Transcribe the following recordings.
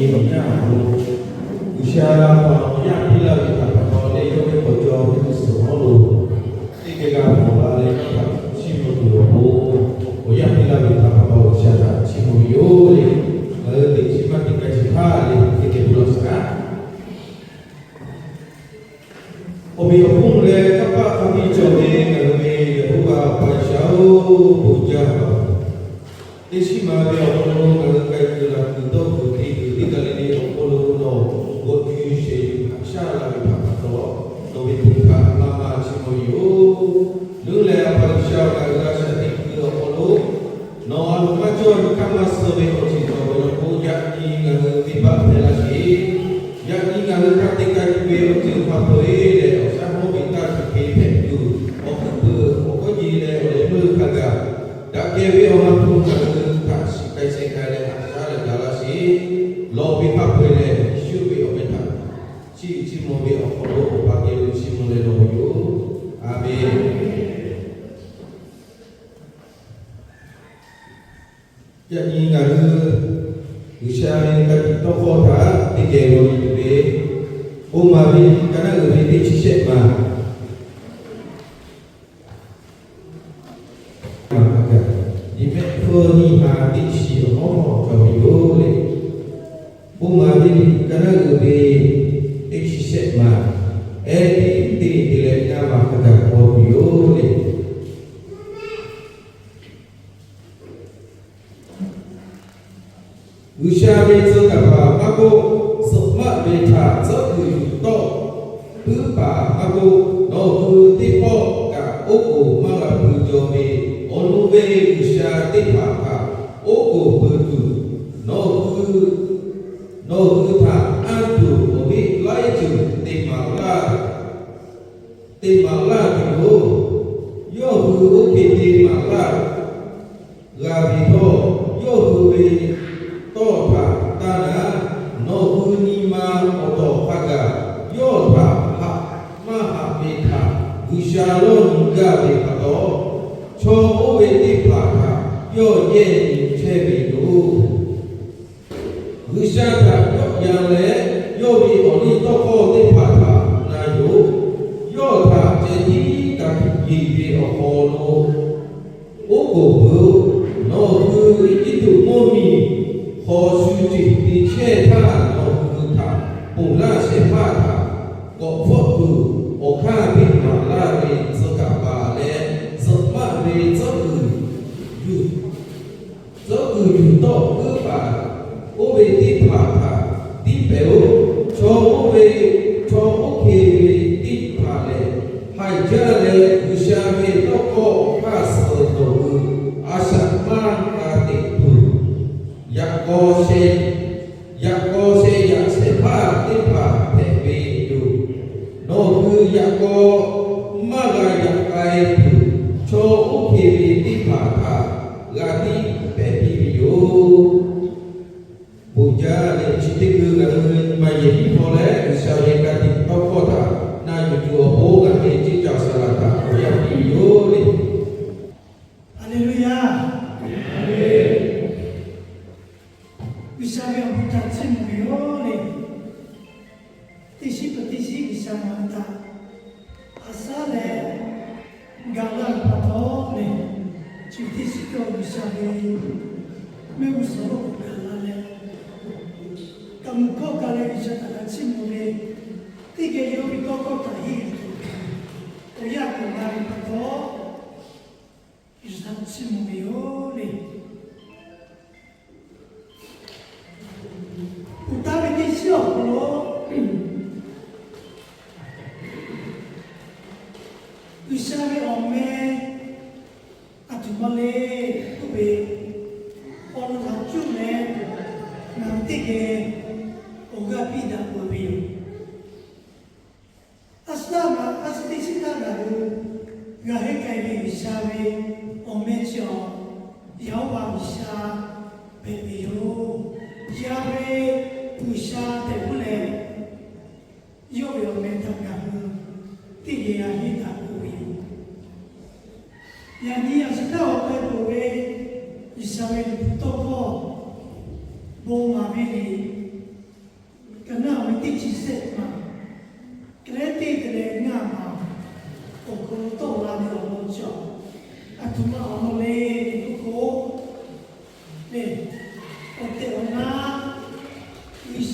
ဘ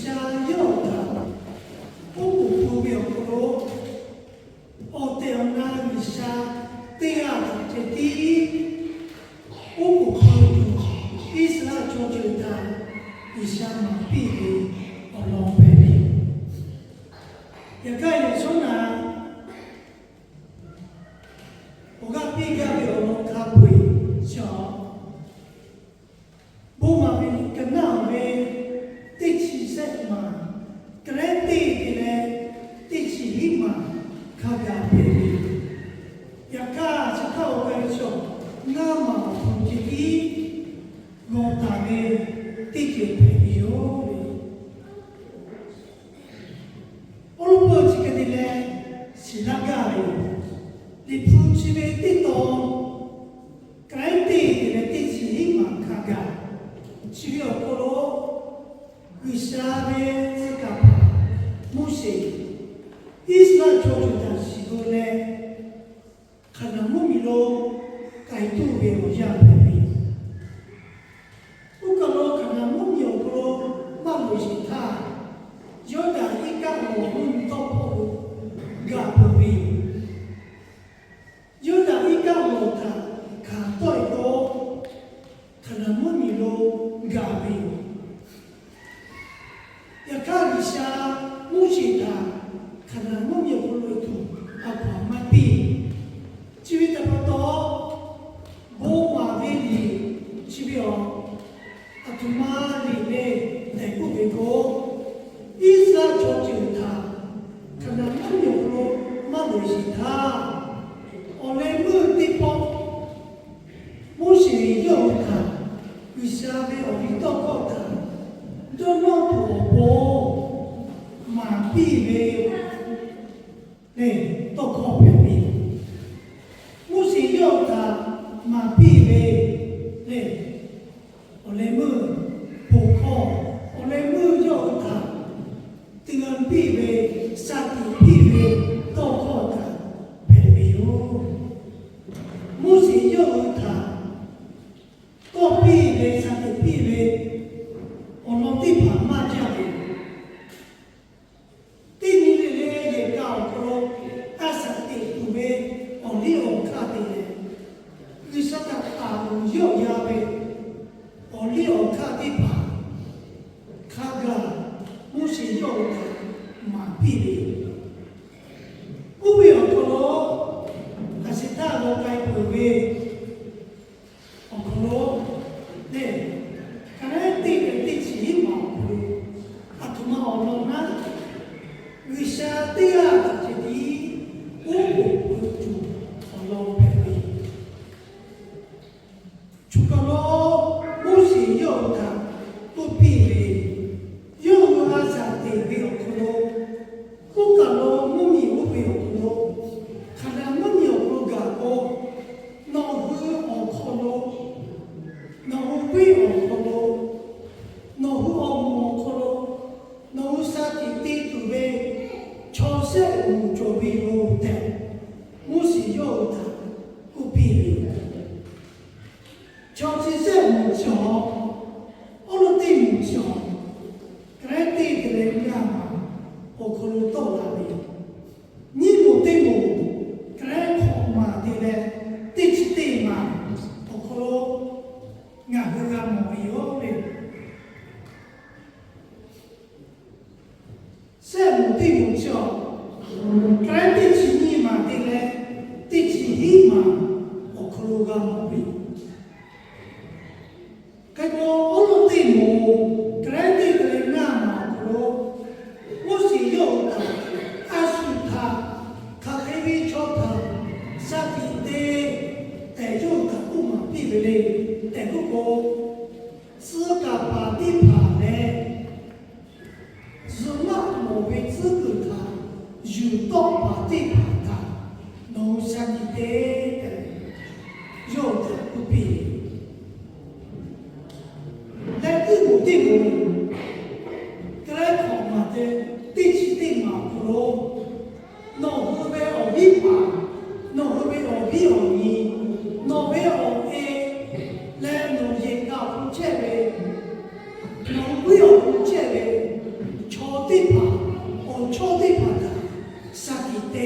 Hãy subscribe cho kênh Ghiền Mì Gõ để không bỏ lỡ 地盘，我错地盘的，杀鸡得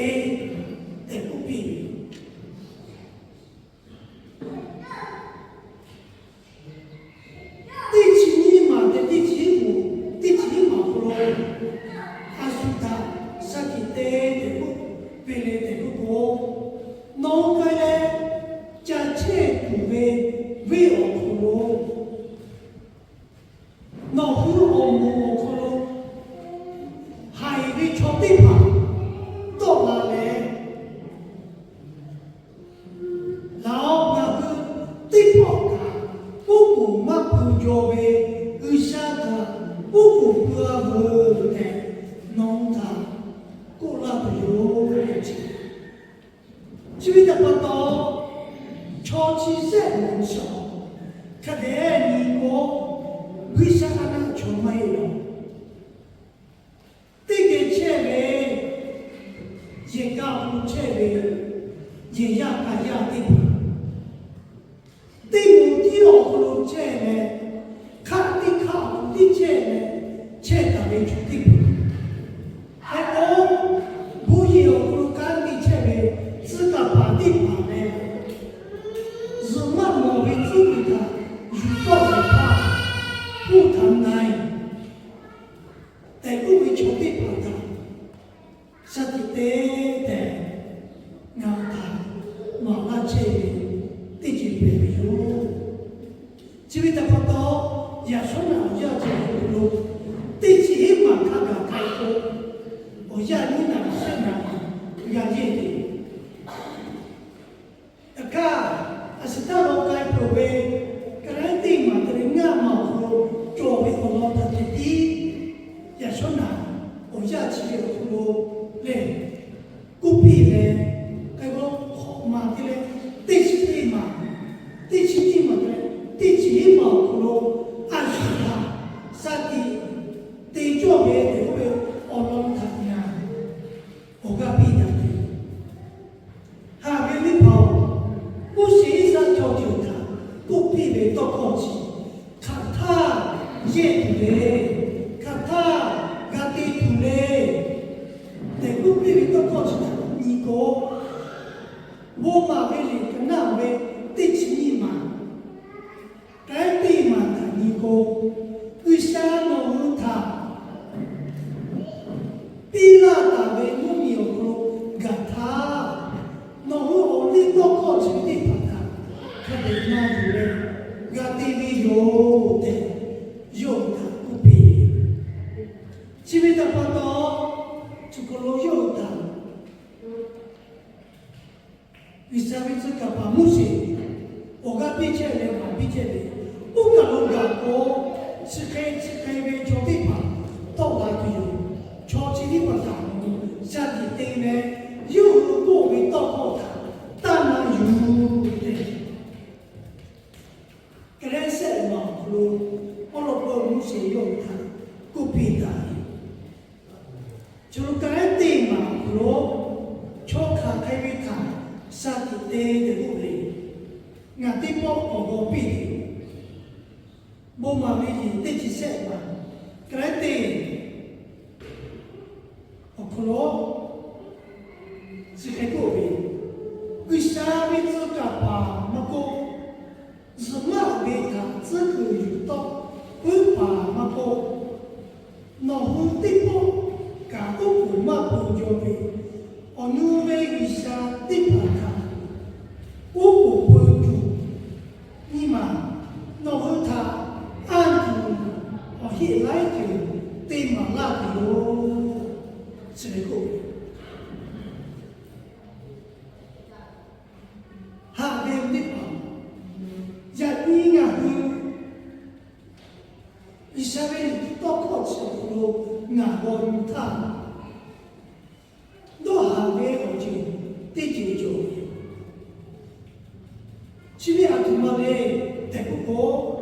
不必。第几年嘛的第几步，第几嘛不咯？阿叔他杀鸡得不，别来得不过，弄个嘞，加切土为为我不咯？弄好我们不咯？还为错地盘，到哪嘞？然后那个地盘啊，我不嘛不叫为，为啥个我不不的弄他，过了不有钱，所以他不到超级三门上，看来你我为啥那就没有？这个钱嘞，也搞不钱嘞，也要干要的。对目的哦，不如这呢，看的靠的这呢，这个为主的。还我不有不如干的这呢，自个把的把呢，是那么为自己的，如果是怕不谈来，但不为主的把的，实际的，让他马拉这的就没有。这位大伯到也说了，要这个路，对起码看看开口，我要你那是哪要认的，看，是他老该不为，个人对嘛的人家嘛说，作为我老的弟弟，也说了，我要这个路嘞，不必嘞，这个好嘛的嘞，对起对嘛，对起对嘛的。第几毛可能按时他，三地对做别的会我弄他呀，我个必然的，他别的跑，不是上就他，不必为多空气，看他热嘞，看他压地土嘞，但不必为多空气，你个我嘛为了个那为第几年嘛。该对嘛的你个，为啥弄他？比那大为我没有个给他，弄我领导搞成的把他，他得那有嘞，给地里有的，有的不比，这边的报道，这个路有的，为啥为这个把木些，我个比起来嘛比起来。不可能搞过，是开为做地盘，到哪都有，超级的不大，下地对呢，有过为到过他，当然有的。个人生嘛，我老婆不是用它，不必的。就个人对嘛，超卡开为他，下地对的不理，俺地包我必的。不嘛为人得去生嘛，个人得，我可能是开过的，为啥为这个把那个是嘛为他这个有道，为把那个那红的包，干个不嘛不叫为，我努为为啥的把他，我不关注，你嘛那红他。按住，我现来就对嘛那个有这个，下边的旁，一年啊你下边到考试后，俺问他，到下边我就得解决，这边怎么嘞？得不过。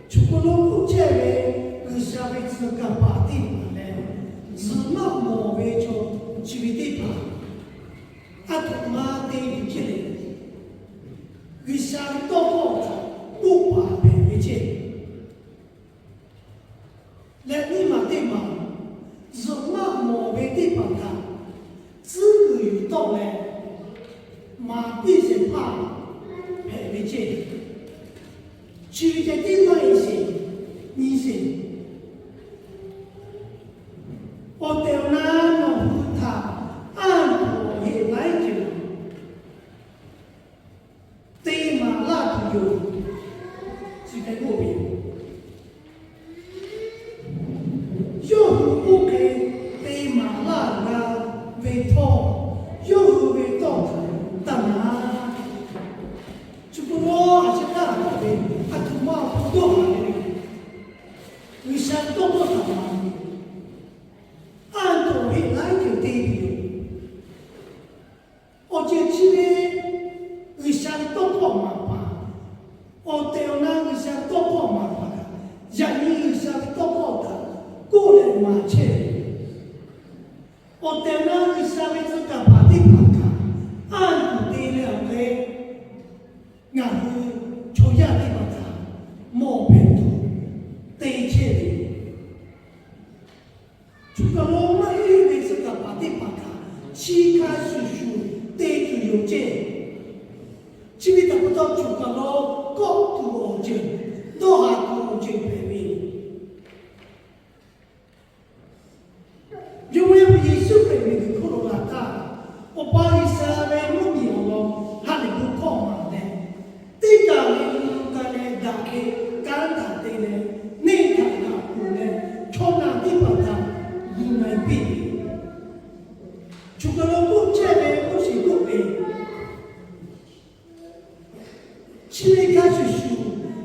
除了不这位，跟下辈子个把地嘛嘞，是那么为着这个地方，阿他妈的不进来，为啥到高处不把别为进？来你嘛对嘛，不给被马拉拉为痛，又为痛当然，只不过还是那个的，他他妈不多的，为啥多多他妈？按道理来就对的，我这这边为啥多过麻烦？我对那为啥多过麻烦？人为啥多过的？过来嘛去，我对那为啥为这个把地方看，按不对了的，俺们出家地方看，莫变动，对切的。就个罗马因为这个把地方看，其他叔叔对就有见，这边得不到就个罗高度有见，都还都有见排名。因为耶稣排名的可罗拉达，我把伊啥为目标咯，哈利不靠嘛的，对家里路家里打的，干打的嘞，内打打的嘞，从哪地方打？你们比，就个人不见的不是不比，前面开始说，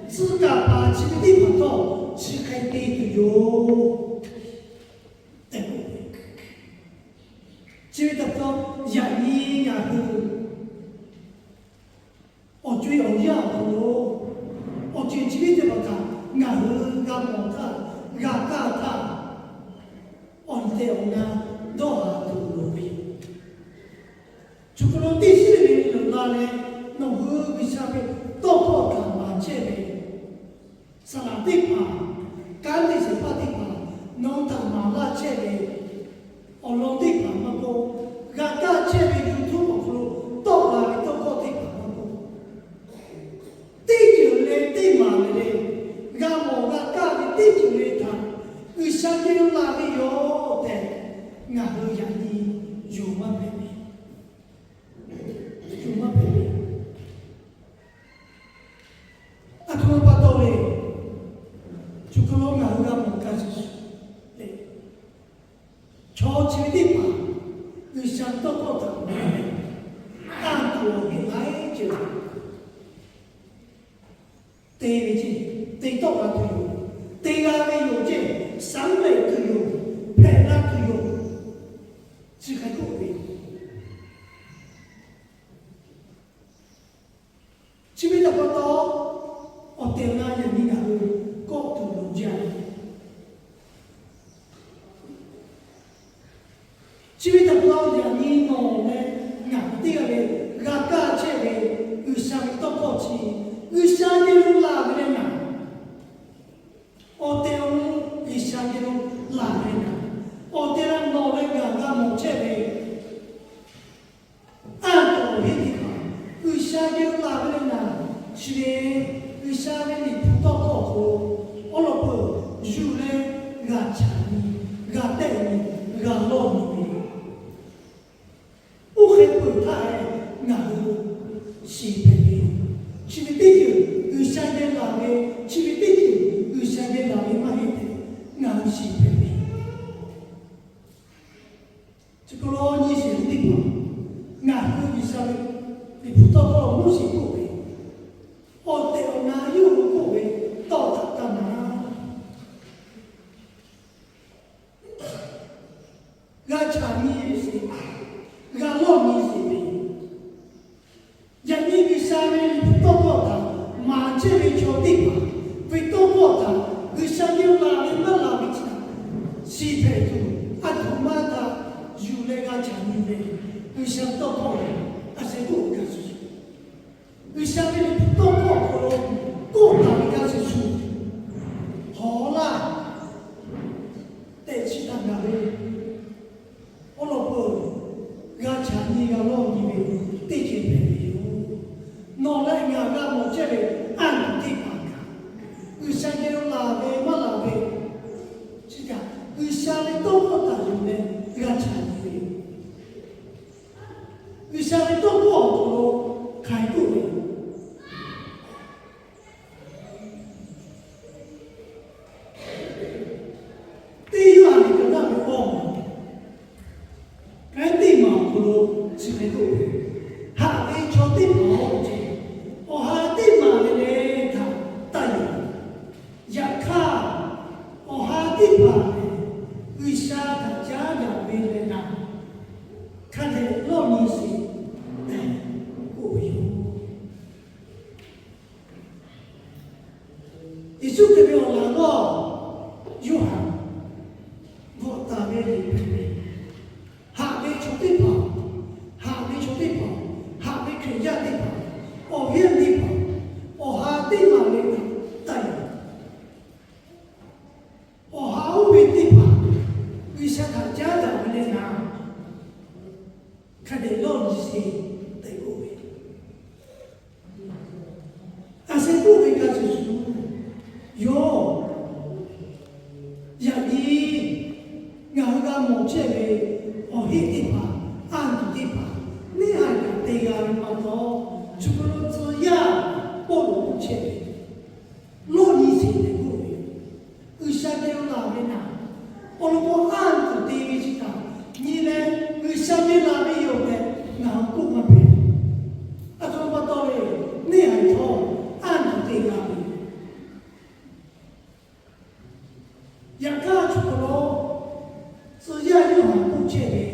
自家把这个地方到，只开地的哟，对不对？这个地方人意也是，我最后要我，我最这个地方讲，俺和俺毛他，俺家他。on te ona doa tu lobi. Chukuro disi ni lale no hu bisabe toko ka manchebe. Salati pa kandi se pati pa no ta mala chebe. Olodi pa mako gata chebe yutu mako to la toko ti pa mako. Ti ju le ti ma le ga mo ga ka ti ju le ta. 为啥这种哪里有的？俺都让你有么办法？有么办法？啊，可能把道理，就可能俺们不干这事，嘞，超前的吧，为啥都搞的？按多的来就，对不起，对到哪都有，对哪里有这？ 三类都有，排那都有，只看个别。这边的报道，我对那人民那个高度了解。这边的报道人民弄呢，俺这个俺家这个有啥到过去，有啥的路拉的呢？我对我。 一想这种烂人呐，我对那老人家那目前的，按道理的讲，为啥这种烂人呐？是的，为啥呢？你不到高后，我老婆有嘞，俺家里，俺带你，俺老你的，我还不他俺都是陪的，是的，对的，为啥这烂人？是的，对的，为啥这烂人买的？ 俺是陪你，这个老你是的地方，俺可以说你不到高我是不会，我对俺有不会到达到哪，俺产业是，俺老你是的，人民的下面不到高的，马这里叫地方，会到高的。 为啥有哪里那哪里去？西北土，俺他妈的有那个产业的，为啥到高了？俺是不干出去？为啥你不到高了？高哪里干出去？好了，带其他那里，我老婆，俺产业俺老你们对这边有，拿来俺我这里按地方。 为啥这种拉贝没拉贝？是这样，为啥你都不打人呢？俺产业，为啥你都不好开过的？对于俺这个ကိုဟာအေချောတိမောချေဟောဟာတိမာလေခါတိုင်ယခါဟောဟာတိပါဝိရှာကကြာကြာမေလေနာခန့်တဲ့လောမီစီတဲ့ကိုယူယေရှုကပြောလာတော့ယောဟန်ဘောတာမေလီဟာမေချောတိပါဟာမေချောတိပါဟာမေခရရတိပါအော်ရဲ့တိပါအော်ဟာတိမာလေတိုင်အော်ဟာဝိတိပါဝိရှာကကြာကြာမေလေနာခန့်တဲ့လောမီစီတဲ့ကိုအစကူဝိကဆူယောယတိငါကမောချက်ပဲဟောဟိတိပါအန်တိပါနေဟာတေဂာမတော့ချူလို့ဆိုရပို့လို့ချက်လို့ညီစီတဲ့ကိုဥရှာတေလာမနာပို့လို့အန်တေဝိချတာညီလေဥရှာတေလာမယောတဲ့ငါကုမပဲအထောမတော်လေနေဟာတော့အန်တေဂာယကာချူလို့ဆိုရရမှာပုတ်ချက်တယ်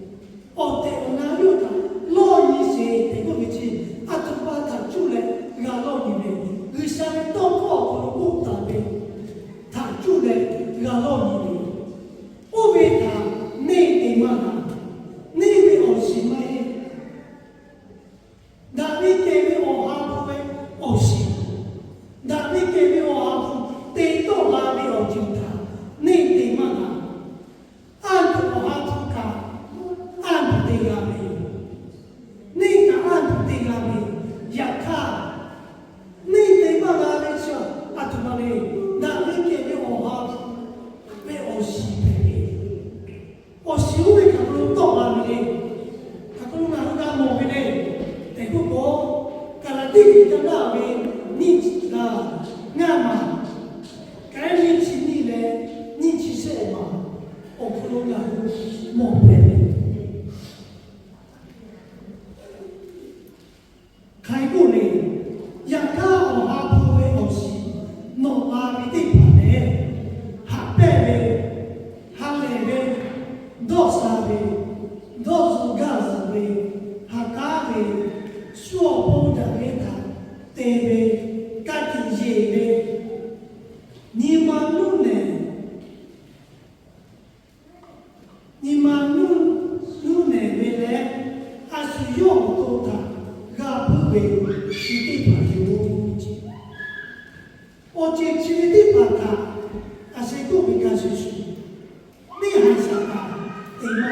။အော်တဲ့နာရုတာလော်ကြီးစေတဲ့ကိုကြီးအတပါတာကျူလေငါလော်ကြီးလေဒီစားတော့ကိုပုတ်တာပဲ။သာကျူလေငါလော်ကြီးလေ။ဥပေတာနေအိမ်မှာနေမေအောင်ရှိမရဲ့။ဒါမိကေမေအောင်ဟာပဲအောင်ရှိ။ဒါမိကေမေအောင်ဟာတေတော့လာမေအောင်ကျူတာနေတိမနာအန်တဝါတုကအန်တေဂာမေနေကအန်တေဂာမေယခာနေတိမနာလေချာအတမလေဒါမေကေမေဝဟာမေအိုရှိပေအိုရှိဝေကဘလို့တော့လာမေကဘလို့နာကမောမေတေကုကိုကလာတိတနာမေနိလာငါမကဲမြင့်စီနီလေ你其实嘛，我不能讲莫白的。开过嘞，人家我哈不会学习，弄阿米的盘嘞，哈白嘞，哈嘞嘞，多少嘞，多少干啥嘞，哈干嘞，说不得嘞他，对嘞，干的热嘞，你们弄嘞。你们努力为了，还是用多大？俺不为是的朋友，我这去的把他，还是够不干出去？你还是打对吗？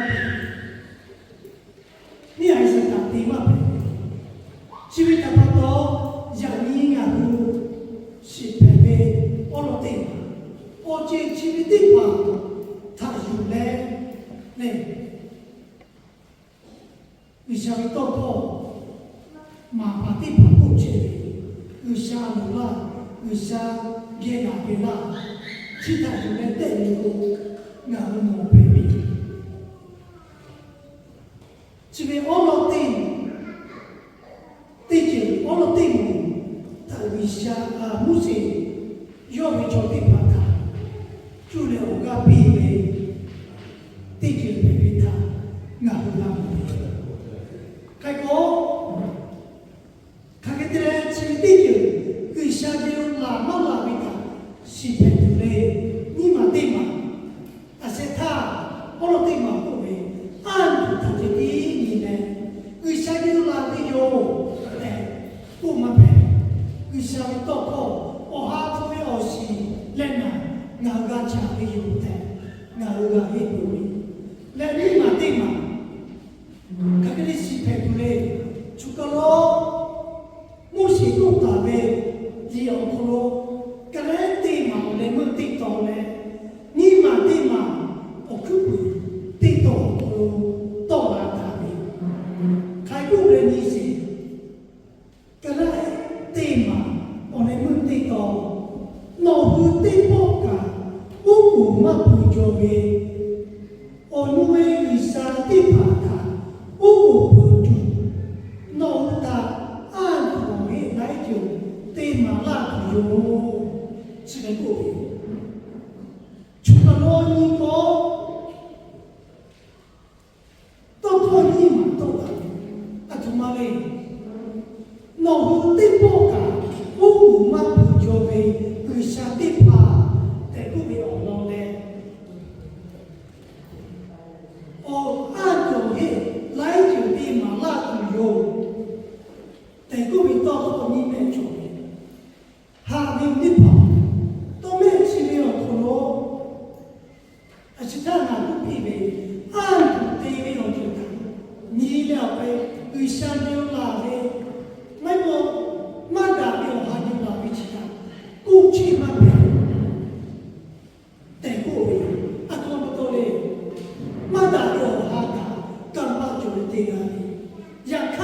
你还是打对吗？去的把到让你俺不是白白，我老对吗？我这去的把他有来。呢，你想到到马把地盘不接，你想路啦，你想给哪边啦，其他人来带你过，俺们没办法。这边我老弟，弟兄我老弟们，他为啥母亲要为着地盘他，就了我个比为。弟兄妹妹他，俺不让你。开口，看个的嘞，这弟兄，为啥就拉嘛拉为他，是陪住嘞，你嘛对嘛？但是他，我老对嘛不为，按住他这第一呢，为啥就拉为有？嘞，不嘛陪，为啥会到口？我哈不会学习，嘞呐，俺个家里有的，俺个也不会。来你嘛对嘛，看个你是陪住嘞，出个咯，我是弄大呗，你要个咯，个来对嘛，我来没对到嘞，你嘛对嘛，我可不对到个咯，到哪大呗，开过来你是，个来对嘛，我来没对到，老不对不干，我不嘛不叫呗。我因为为啥地盘他，我不就ရှာမျိုးလာလေမိုက်ပေါ်မတ်တာမျိုးဟာညလာပြီးချတာကိုချီမှတ်တယ်တဲ့ကိုအတော်တော်လေးမတ်တာမျိုးဟာကံပါကြိုတဲ့ကရခ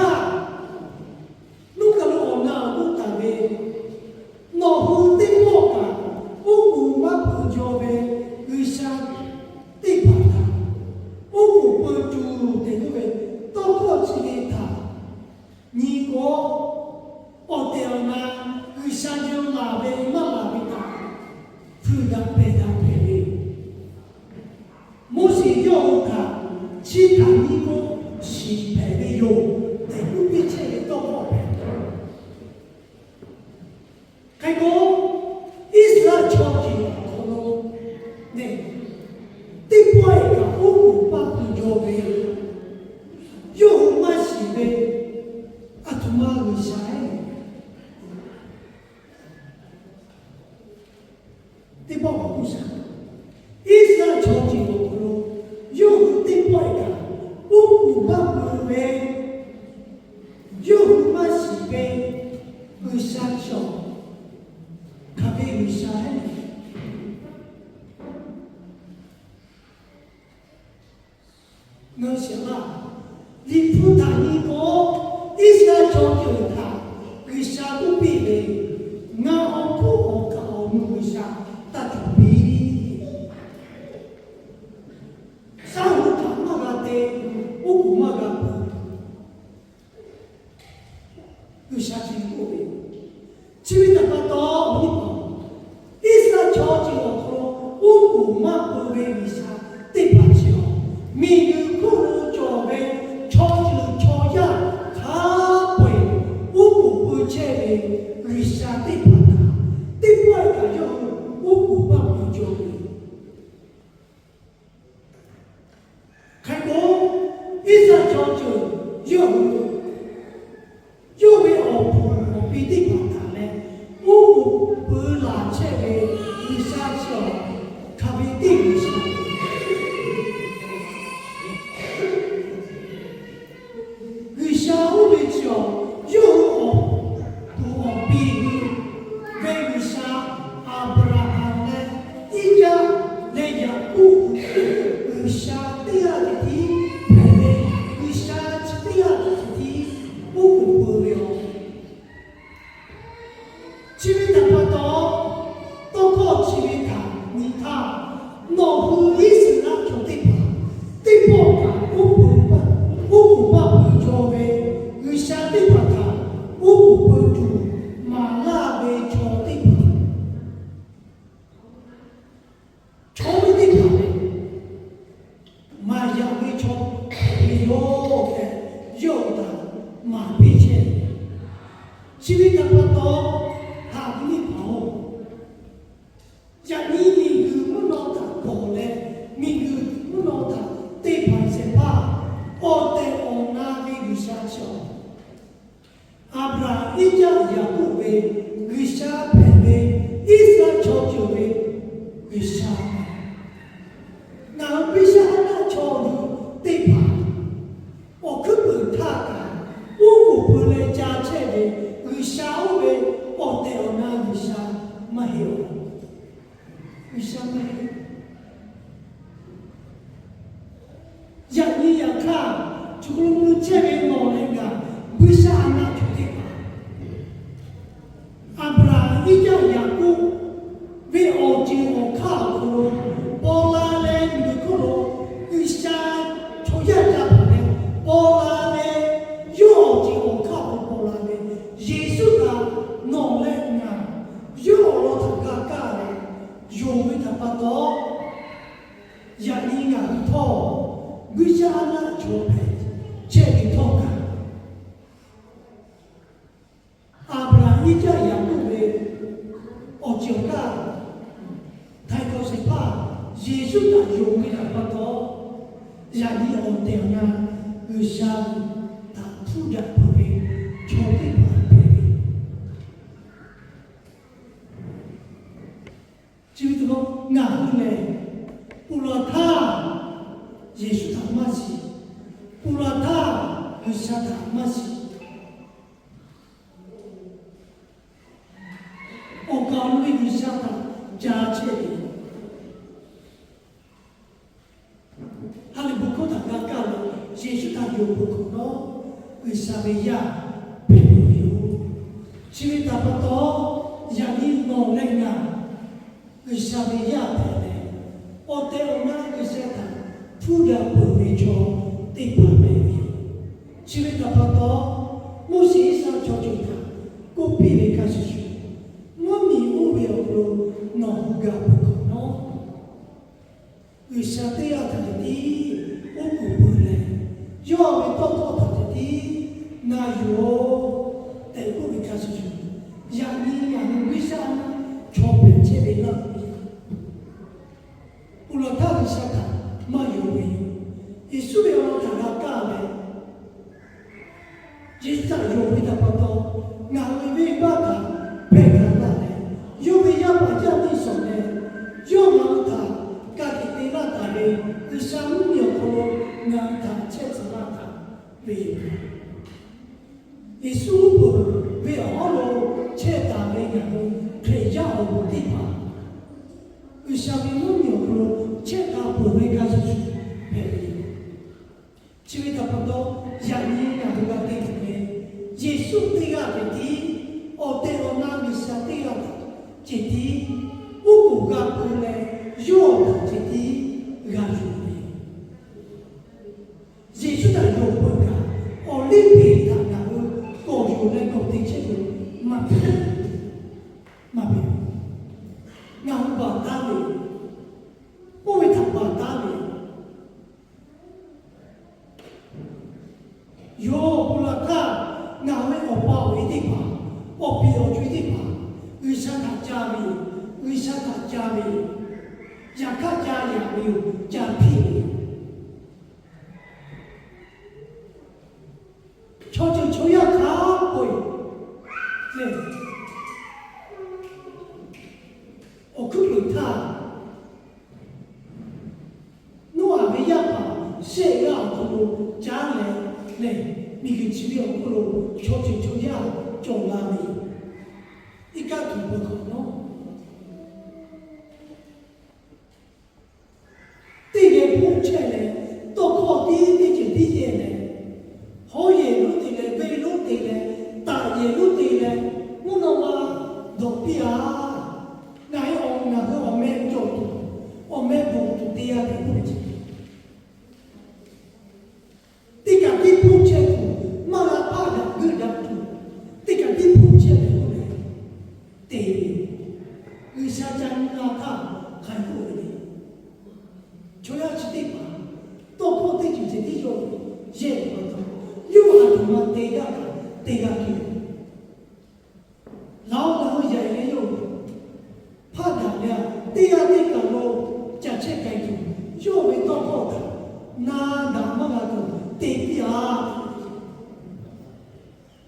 လူကလောနာဘုတာပဲနော်ဟူတိမောကဘုဘူမပူကြောပဲဝိရှာတိပါတာဘုဘူပတူတဲ့ကိုတော့ခေါ်ချီတာညီကိုအော်တယ်နာဝိရှာကျုံလာပဲမလာပြီတာဖူဒပေတာပဲမိုးစီရောတာချီတာညီကိုရှိပဲရောတဲ့လူပြချေတော့ပေါ့ပဲခိုင်ကိုအစ္စလာမ်ချောကြီးခေါ်လို့နေတိပွိုက်ကဘုဘူပပူကြောပဲယောမရှိပဲအထမဝိရှာတိပွိုက်ကိုရှာအစ္စလာမ်ချောကြီးကိုလို့ယောတိပွိုက်ကဘုဘူပပူပဲယောမရှိပဲဝိရှာချောခါပဲဝိရှာနော်ရှာလာဒီဖူတာနီကိုအစ္စလာမ်ချောကြီးကဝိရှာကိုပြီးလေငါအောင်ဖို့အောင်ဝိရှာတတ်ပြီးစာဝတ်မှာကတဲ့ဥပမာကဝိရှာကြီးကိုချီဝိတပတ်တော်ဘုရားအစ္စလာမ်ချောကြီးကိုဥပမာကိုဝိရှာတိတ်ပါချောမိယူကိုကြောပဲချောကြီးချောရခါပွေဥပချေဝိရှာတိတ်ပါတာတိတ်ပွားကရောဥပပပကြောခိုင်ကိုအစ္စလာမ်ချောကြီးရောပဲအော်ပီတိပါတာလေဥပလာချေဝိရှာချောခါပီတိဝိရှာဝိရှာဥပချောယောအော်ပီဝိရှာအာဗရာဟံနဲ့ဣယာလေယာဥဝိရှာတရားတိဝိရှာတရားတိဥပရောချီဝိတပတ်တော်တော့ခေါ်ချီဝိတာမိသားနော်ဟူဣစလာမ်ချိုတိပါတိပေါ်ကဥပပကြောပဲဝိရှာတိပါတာဥပတူမာလာပဲချိုတိပါချိုတိပါမာယာဝေချိုဒီလိုကယောတာမာပိချေချီဝိတပတ်တော်ဟာဒီပေါ့ယနီနီကူမနောတာပေါ်လေမိကူမနောတာတေပိုင်စေပါအော်တေအော်နာဝိရှာချောအာဗရာဣဂျာယာကုဘေဝိရှာဖေဘေဣစရာချောချိုဘေဝိရှာနာဝိရှာနာချောလူတေပါအော်ကုပထာကာဥပလေချာချေဘေဝိရှာဥဘေအော်တေအော်နာဝိရှာမဟေယောဝိရှာမဟေယနီယခါကျုကလုံးလူချေဘေမော်လေကဝိရှာနာချေတေပါအာဗရာဣဂျာယာကုဝေအော်ဂျီအော်ခါကိုပေါ်လာလေဒီကိုဝိရှာချောရတာလေပေါ်လာလေယောဂျီအော်ခါပေါ်လာလေယေရှုကနော်လေငါယောလောသကကာလေယောဝိတပတ်တော်ယနီငါထောဝိရှာနာချိုပဲချေဒီထောကအာဗရာဣဂျာယာကုဘေအော်ဂျီကထိုင်ကိုစိပါယေရှုကယောဝိတပတ်တော်ယနီအော်တေနာဝိရှာတာထူဒတ်ဘေချိုတိပါဘေကျူတော့ငါလေပူလာသာယေရှုသမစီပူလာသာ为啥他没事？我告诉你，为啥他加钱的？他的不可能干干了，也许他有不可能，为啥没呀？没有，因为他不懂，让你弄人啊，为啥没呀？我对我那个啥他。ผู้ดำเนินวิชาติดผ่านไม่มีชีวิตต่อไปมุสีสาวชาวจุดาก็ปีเวกัสชุมั่วมีอุเบกโลนอหุกาบุกโนวิชาเตียทันทีอุกุบุเลย่อไปต่อทันทีนายโยแต่ก็เวกัสชุอย่างนี้อย่างวิชาชอบเป็นเช่นนั้นอุลตาวิชามาอยู่วิอิสุเบลล์ทางการเลยจิตใจอยู่วิตาปัตโตงานวิบัติเพ่งกันเลยอยู่วิยาปัจจัยที่สองเลยอยู่งานทางการที่ตีละตาเลยอิสามุยโคงานทางเชื่อสละทางวิอิสุบุวิอโลเชื่อตาเลยงานเคลียร์บุตรมาอิสามุยโคเชื่อตาบุเวกัสชุชีวิตต่อไปอย่างนี้อย่างที่เราได้ยินเยซูที่กาเป็นที่โอเตโรนามิสที่กาจิตที่อุกุกาเป็นเลยโยนจิตที่กาอยู่นี่เยซูได้โยนเป็นกาโอลิมปิกทางนั้นก็อยู่ในกฎที่เชื่อมาเป็นงานบาตาลีผู้วิทำบาตาลีโยบุลกางานไม่ออกเป้าอีที่ป่าออกปีออกจุดที่ป่าวิชาตาจามีวิชาตาจามีอยากข้าจาอยากมีจาพี่ชอบจะช่วยข้าป่วยเนี่ยโอ้คุณหลุดท่านัวไม่ยากป่าเสียยากตัวจานเลยเนี่ยมีกิจวัตรของเราชอบจะช่วยจงลามีอีกการถูกบังคับเนาะที่เด็กผู้ชายเลยตัวข้อที่จะดีเลยหัวเย่รู้ดีเลยเบลรู้ดีเลยตาเย่รู้ดีเลยมุ่งมาดอกพิอาไงองค์นะคือองค์แม่จบองค์แม่บุกตัวเดียร์ผู้ชายที่กับที่ผู้ชายมาลาพาดับคือดับตัวที่กับที่ผู้ชายเลยเตะวิชาจันทร์นาคาใครพูดเลยช่วยชิติมาตัวพ่อที่จุดที่โยนเย่มาตัวยูหันมาเตะกันคิดเราใหญ่เลยโยพาดับเนี่ยตีกันโลจะเช็คกันอยู่โยไปตัวพ่อนาดำมาตัวเตะพิอา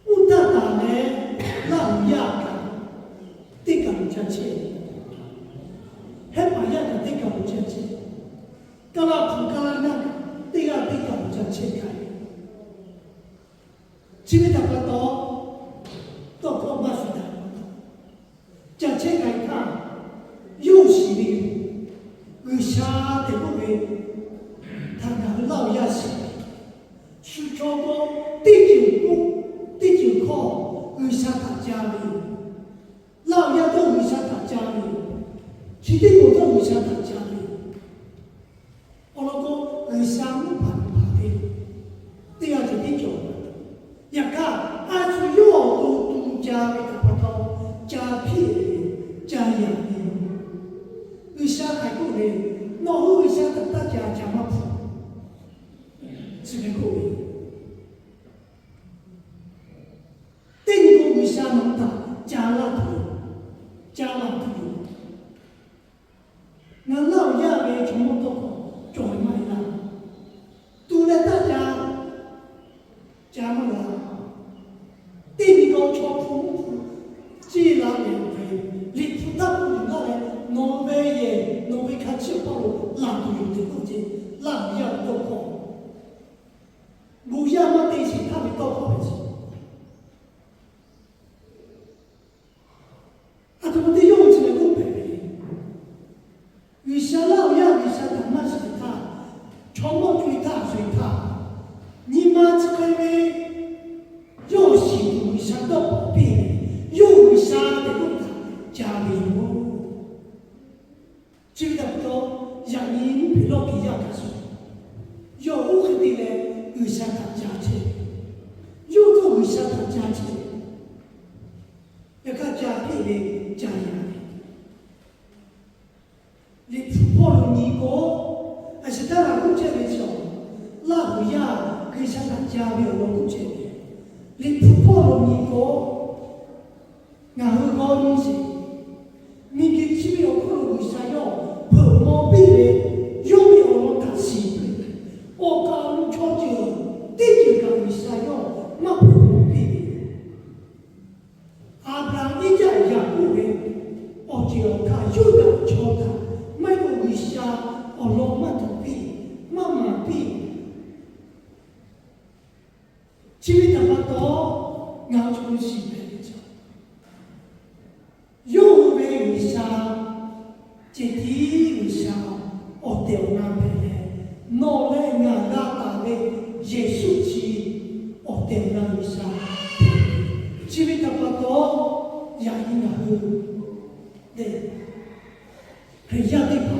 อุตตาเนี่ยเล่ายากกันตีกันจะเช็คให้มายากกันตีกันจะเช็คกลาผู้กลานั่งตีกันจะเช็คกันชีวิตต่อไปต้องพบมาสุดท้ายจะเช็คกันค่ะยูสีวิวิชาเด็กผู้เป็นทางนั้นเล่ายากสิสุดท้าย第九课为啥他家里老爷都为啥他家里其他我都为啥他家里我老公为啥不办的第二个第九也看按出要都家里的不到家皮家养的为啥还够呢那为啥大家讲嘛这个够的为啥能打加拉图？那老爷为什么都做买了？从我最大最大，你妈这个为又喜为啥都不变，又为啥的路上加为我，记得不多，让你比罗比亚的说，有我的嘞，为啥他加钱？有个为啥他加钱？要看加币的加压力，你突破了你国，还是当然不见得少，那不要跟香港加没有不见得，你突破了你国，然后高你些，你给这边有可能为啥要破毛病的，有没有我打死的？我讲超久，第九个为啥要那破毛病？阿布拉一家雅各人，我就看有的瞧他，没有为啥，我老妈都比，妈妈比，只为他把刀拿出去卖着，有为啥，这地为啥，我掉那边来，拿来拿大的耶稣基，我掉那为啥？只为他把刀压抑那个，对，很压的吧？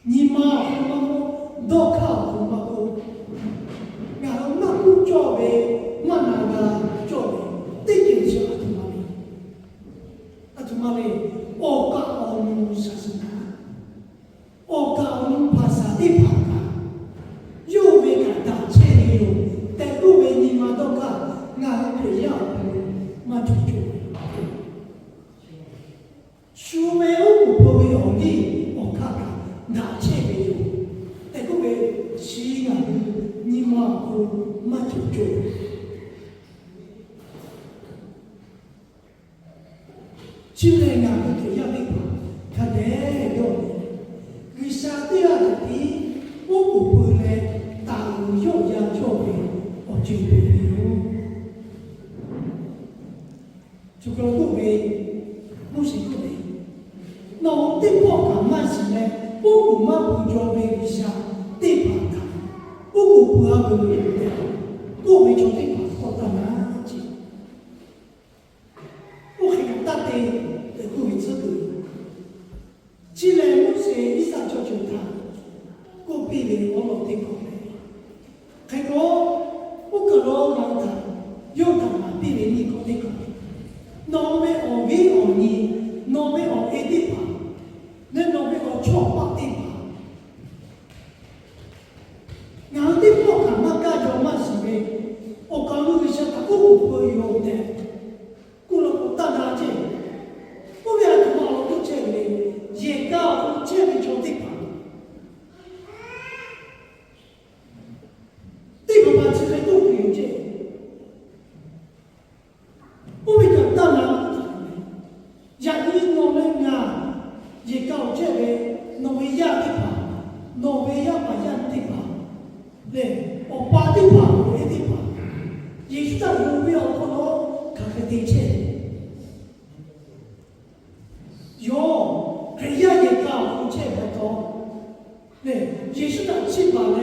你妈我都靠我妈个，然后那不做为，那个做为，对就是阿图玛哩，我讲我们啥子呢？我讲我们ภาษาที่ผ่านมา有为感到切有，但不为你妈都看。俺培养的嘛就做，书没有不会容易，我看看哪些没有，但个为西安的你妈不嘛就做，现在俺们培养的话，他得有，为啥这样的地，我不会来打有要做的，我就没有。就讲不为，不是不为。那我对我干嘛是呢？我不嘛不做为啥？对吧？我不要为了，我为做对吧？我当然去。我很大的不为这个。既然我是一上就他，我比为我老对吧？开个我个老人他，有他嘛比为你搞对吧？农民学为学你，农民学一地方，那农民学错八地方。俺地方干嘛干着嘛是为，我讲路一下他不会有的，过了不大拿钱，我为了他妈不钱的，也搞钱的错地方，地方把钱都不有钱。我为了当然，人因我们呀，也搞这个，我们亚的吧，我们亚把亚的吧，对，我把的吧，我的吧，也是在有没有可能看看的钱，有，人家也搞不这个多，对，也是在起码呢，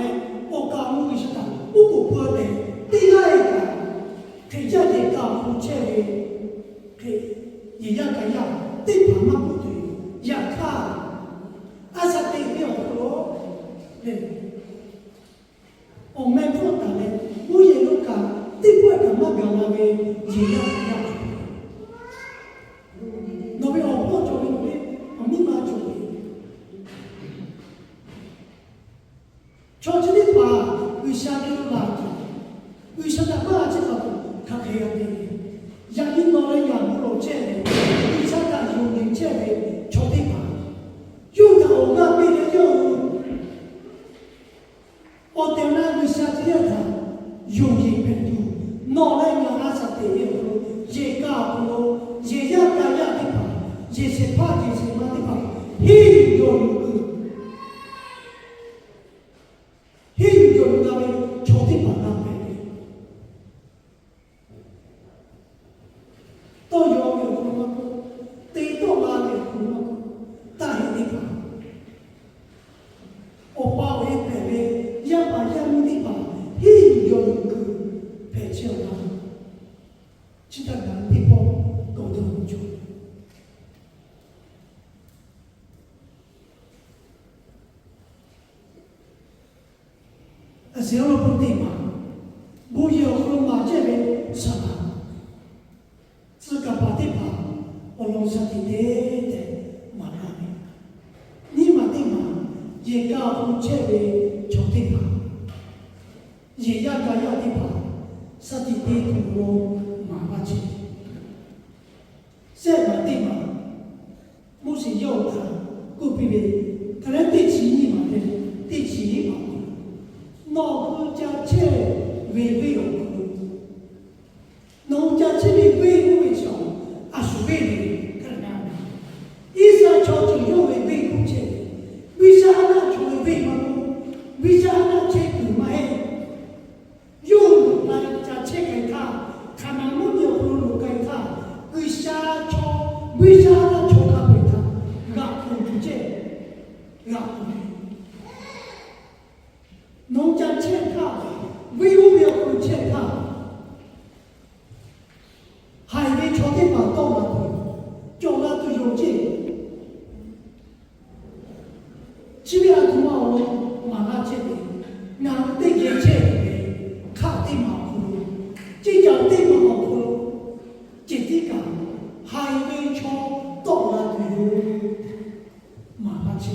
我搞我也是在，我不的，第二个。人家也搞不这个，也要这样，对爸妈不对，要看，阿萨对没有说，对，我们不打的，我也有讲，对不干嘛表达的，也要这样，那边我不做的，我密码做的，说这的话，为啥没有垃圾？为啥那垃圾了？他可以让你，让你老人养不了这个，你想干有人这个朝地吧，有的我那边的有，我点那个下子要他有人变多，老人养那啥的也不，也搞不了，也要干呀的吧，也是怕也是嘛的吧，嘿有个，嘿有那边朝地吧那边。都有အစရောပုတ်တိမှာဘူယောခလုံးမှာကျဲပဲဆာစကပါတိပါအလုံးစတိတဲ့မာနာနီမာတိမှာရေကာဘူးကျဲပဲချုံတိပါရေရကာယတိပါစတိတေကိုမာပါချေဆက်မာတိမှာမုစီရောက်တာကိုပြပြခရတိချီနီမှာတဲ့တိချီနီမှာနော်ကိုကြချဲဝေဝေကိုနော်ကြချဲဝေဝေချောအဆူဝေကရနာဣစာချောချေယောဝေဝေကိုချဲဝိဇာနာချောဝေမကိုဝိဇာနာချေကူမိုင်ယောလာကြချဲခိုင်ခါခနာမုယောကိုလိုခိုင်ခါဝိဇာချောဝိဇာနာချောကပေတာငါကိုချဲငါ农家欠他，为我们要欠他，海边朝天把到那里，叫那都有劲。这边土马路马拉这里，俺对眼前的看对马路，这叫对马路，这地方海边朝到那里马拉这。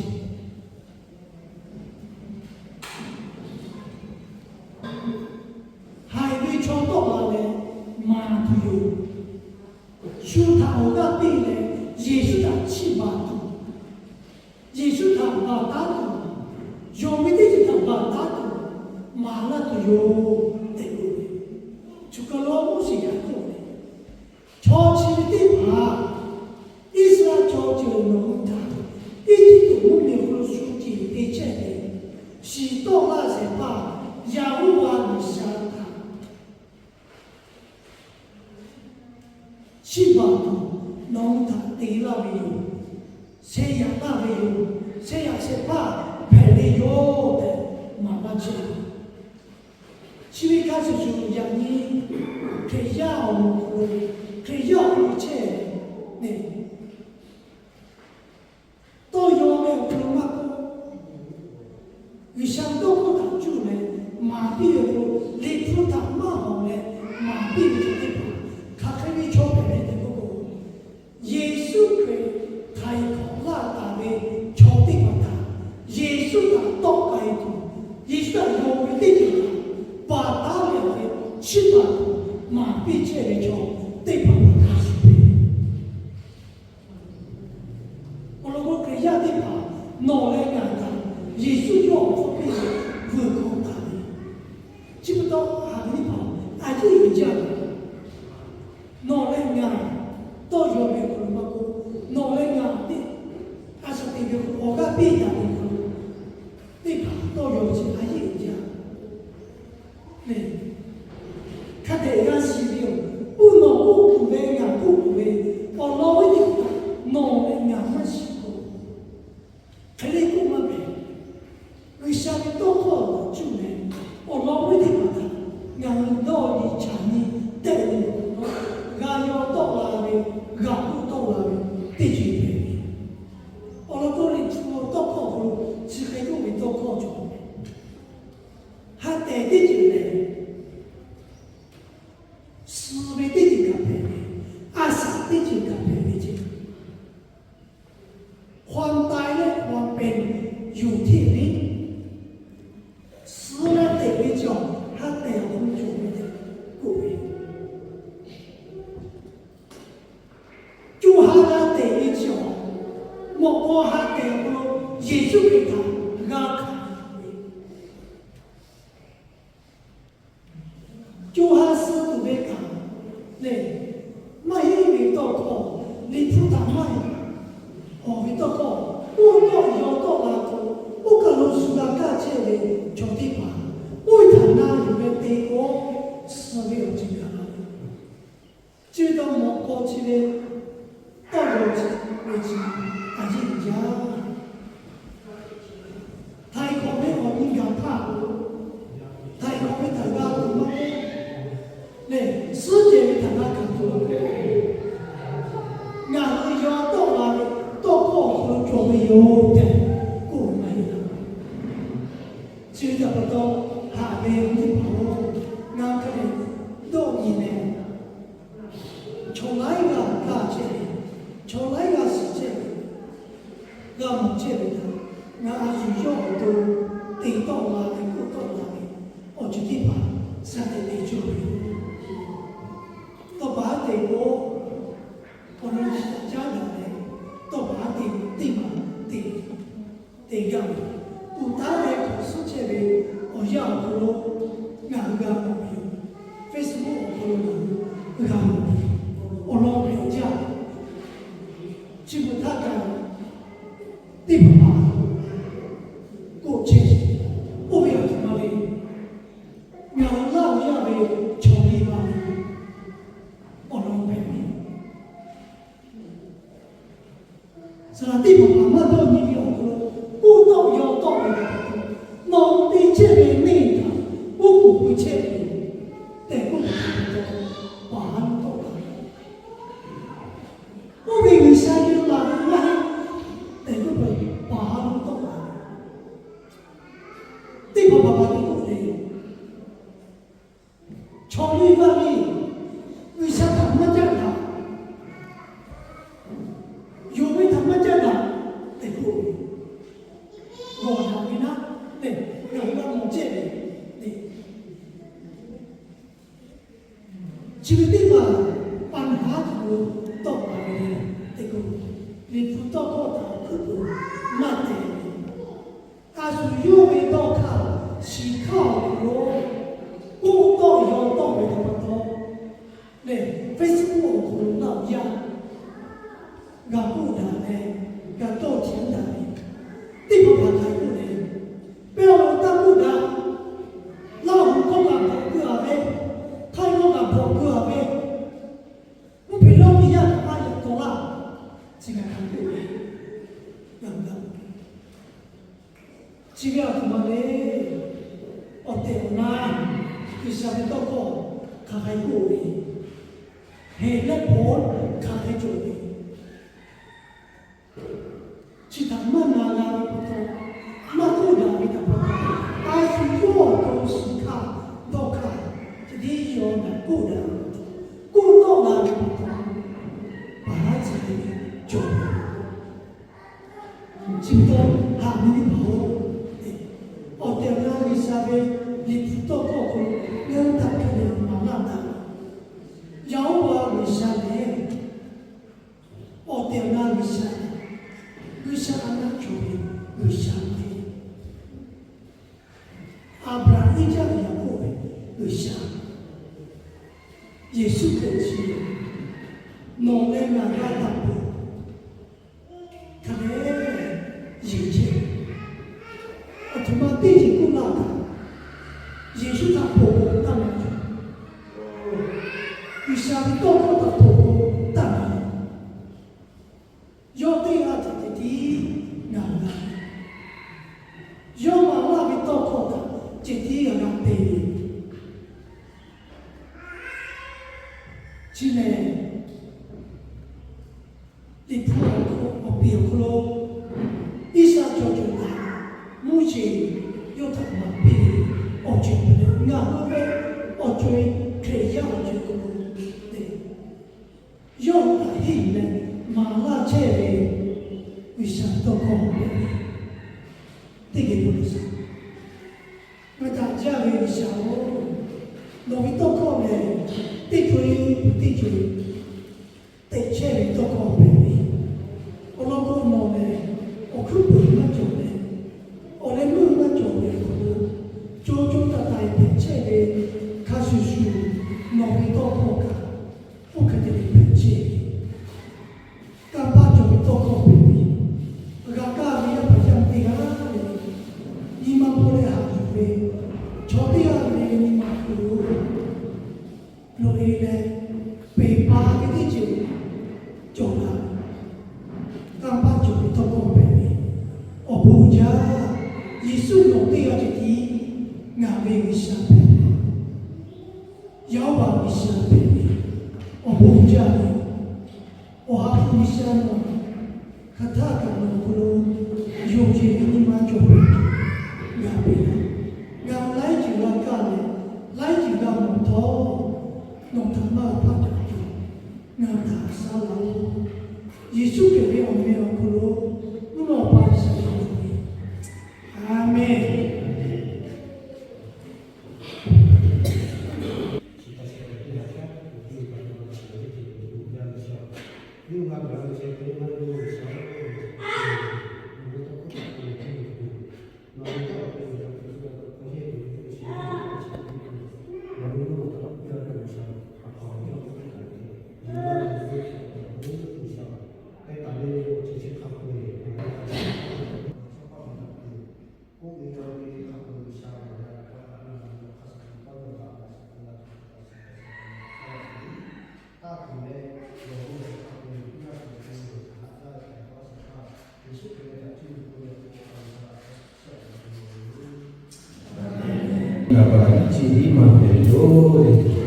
修他我个病人，也是他气马度，也是他马达度，有没得就他马达度，马那都有得过的，就个老母是也过的，超起的马，伊斯兰教就农他，一直都没有书记的这里，是到那些把亚乌瓦米山他。西巴杜农他地那边有，西亚那边有，西亚是把培里有的马拉车，西边开始就养你，可以要车呢，都有没有可能嘛？有相当不打住呢，马币有，你不打马好呢，马币就得把，他可以超别人。耶稣佢太狂啦，但係錯的問題。耶穌他多計圖，耶穌他用嘅啲嘢，把打了嘅七百圖，馬必這嚟做，對方他是對。我如果佢一啲話，攞嚟眼睇，耶穌用嗰啲會講大嘅，知唔知道下邊啲話係啲嘢啫？攞嚟眼。都有没有可能包括农人啊的，还是那个我个别的那个都有其他影响。对，看这个视频，不农不土的呀，不土的，我老一点的，农人呀没习惯，看那个嘛呗，为啥你多好的就呢？我老一点的，俺老的家里带的，俺要到那里。搞不到了，必须得。我老多人出到靠路，只还用没到靠住，还带的进来，思维的进来，阿啥的进来的进，换代了换变有天理，思了得为叫，还带红酒的各位。莫过还给我耶稣给他阿卡，就还是不被讲，嘞，买一味到口，你出他买，我味到口，我到要到那个，我可能是那家姐的兄弟吧，我谈那有个美国是没有这个了，知道莫过去的到有为止。阿人家，泰國咩我應該怕，泰國咩大家咁乜？你世界咩大家咁多？俺哋要到哪裡，到過河就會有的，過沒啦。知道不到，哈。定到哪里过到哪里，我决定把上帝的救赎，到把地我们家人呢，到把地嘛地样，不打来可是这里我要不咯，俺个没有 ，Facebook 不咯，俺我老表家，基本他讲地不嘛。过节，我不要什么的，俺老家的穷地方，我老百姓，是那地方慢慢到你了，我到要到那个，老的这边那个，我不会这边，但我不知道，完到了，我为啥要拿来？但我不完到了。地方爸爸的故事，创立万里，为啥他们这样？有为他们这样的故事，我讲的呢，对，有一个梦见的，对，这个地方办法就到哪里的故事，你不到过的故事，慢点。他是有味道看，是靠罗，古道有道味的不多，嘞，Facebook 和老家，俺不打嘞，俺到天打嘞，地方把开不嘞，不要打不打，老虎讲俺跑过阿呗，太讲俺跑过阿呗，我平常比较他妈也懂啊，这个看不嘞，能不能？只要他妈的，我对那，就是那个多个，他还过的，黑了婆，他还做的，其他嘛那不多，那多那不多，但是我都是看，都看，这里有那过的，过到那不多，把自己做，今天还没跑。我对那里下边，你不到过后，两大可能慢慢的，要我为啥呢？我对那里下，为啥那做的？为啥的？阿布拉一家也过的，为啥？耶稣可是，农人那个大伯，他的眼睛。他妈地景够大的，也是他婆婆当然去，于是他到过他婆婆当然，要对他这个地难了，要嘛那边到过他这地要让对，今年你婆我表哥，一下就来。目前有他们比我觉得俺那边我最可以要这个对，有他一人马拉这里为啥都讲的，这个不是，我大家为啥我农民都讲的，地区对这里都讲的，我老公讲的，我可不能做的。我们慢慢做的，做到大变这里，开始是农民多破卡，不可能的变这里，干巴做的多高变的，俺家里也不像别个那里，你妈不来喊的，朝地上的你妈不如，罗伊嘞，被扒的就做了，干巴做的多高变的，我不讲。耶稣弄对了这地，俺为啥变？要把为啥变？我不讲的，我还不想呢。可他讲了不咯？有些你妈就会，俺变了，俺来就俺干的，来就俺弄头，弄他妈怕着的，俺打杀了。耶稣给了我们不咯？我老把啥？俺们မင် 那么，今天嘛，没有。